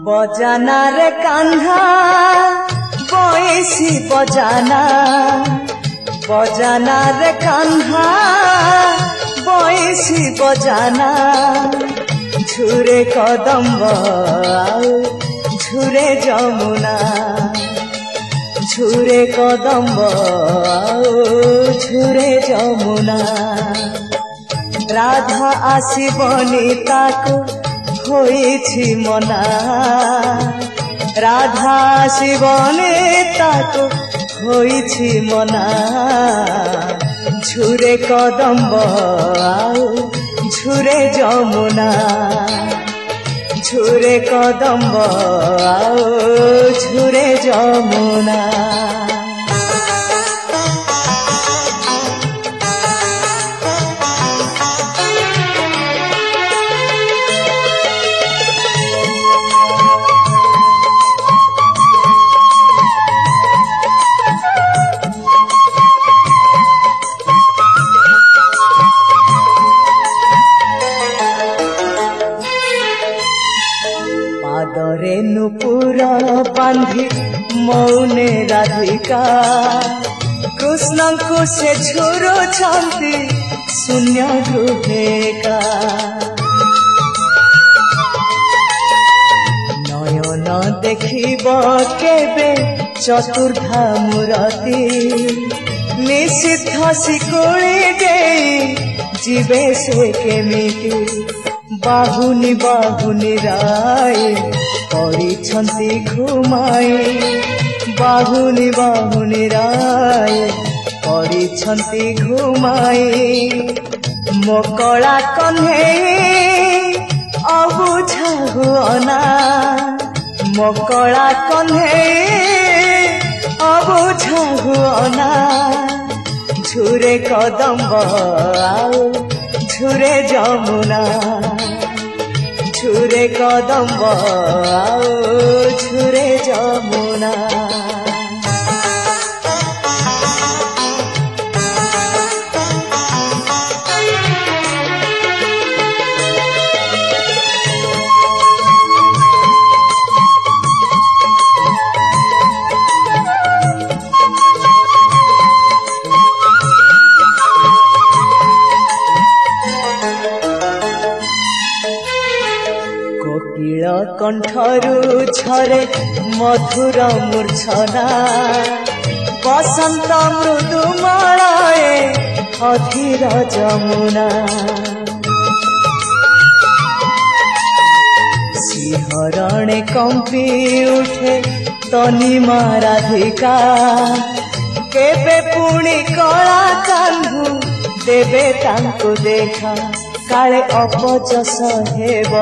बजाना रे कान्हा बयसी बजाना बजाना रे कान्हा बयसी बजाना झुरे कदम्ब झुरे जमुना झुरे कदम्ब झुरे जमुना राधा आसीबनी ताको होइछि मना राधा आसीबनी ताको होइछि मना झुरे कदम्ब झुरे जमुना झुरे कदम्ब झुरे जमुना पादरे नुपुर बांधी मौने राधिका कृष्ण को से झुरो छांती शून्य गृहेका नयन देखिब केबे चतुर्धा मूर्ति निषिद्ध शिकुली देई जीवे से केमिति बाहुनी बाहुनी राय करिछंती घुमाई बाहुनी बाहुनी राय करिछंती घुमाई मोकला कन्हई अबुझा हुअना मोकला कन्हई अबुझा हुअना झुरे कदम्ब झुरे जमुना झुरे कदम्ब झुरे जमुना कंठरू झरे मधुर मूर्छना बसंत मृदु मलये अधीर जमुना सिंहरणे कंपी उठे तनिमा राधिका केबे पुणी कला कांधु देवे तांको देखा काले अपजस हेब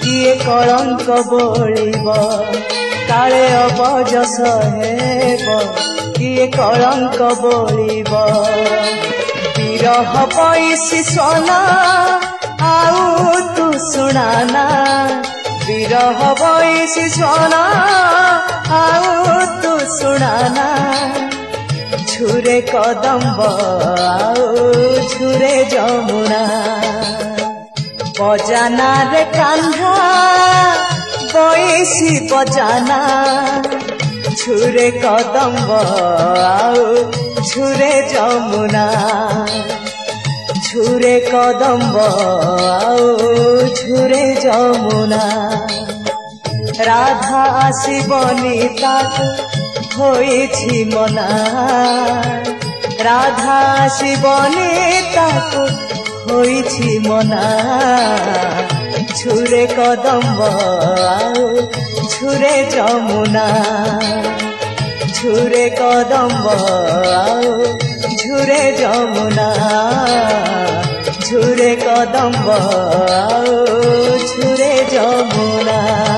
किए कलंक बोलिब काले अपजस हेब किए कलंक बोलिब विरह पैसी सोना आउ तू सुनाना विरह पैसी सोना आउ तू सुनाना झुरे कदम्ब झुरे जमुना बजाना रे कान्हा बयसी बजाना झुरे कदम्ब झुरे जमुना झुरे कदम्ब झुरे जमुना राधा आसीबनी ताको होइछि मना राधा आसीबनी ताको होइछि मना झुरे कदम्ब झुरे जमुना झुरे कदम्ब झुरे जमुना ঝুরে কদম্ব ছুরে যমুনা।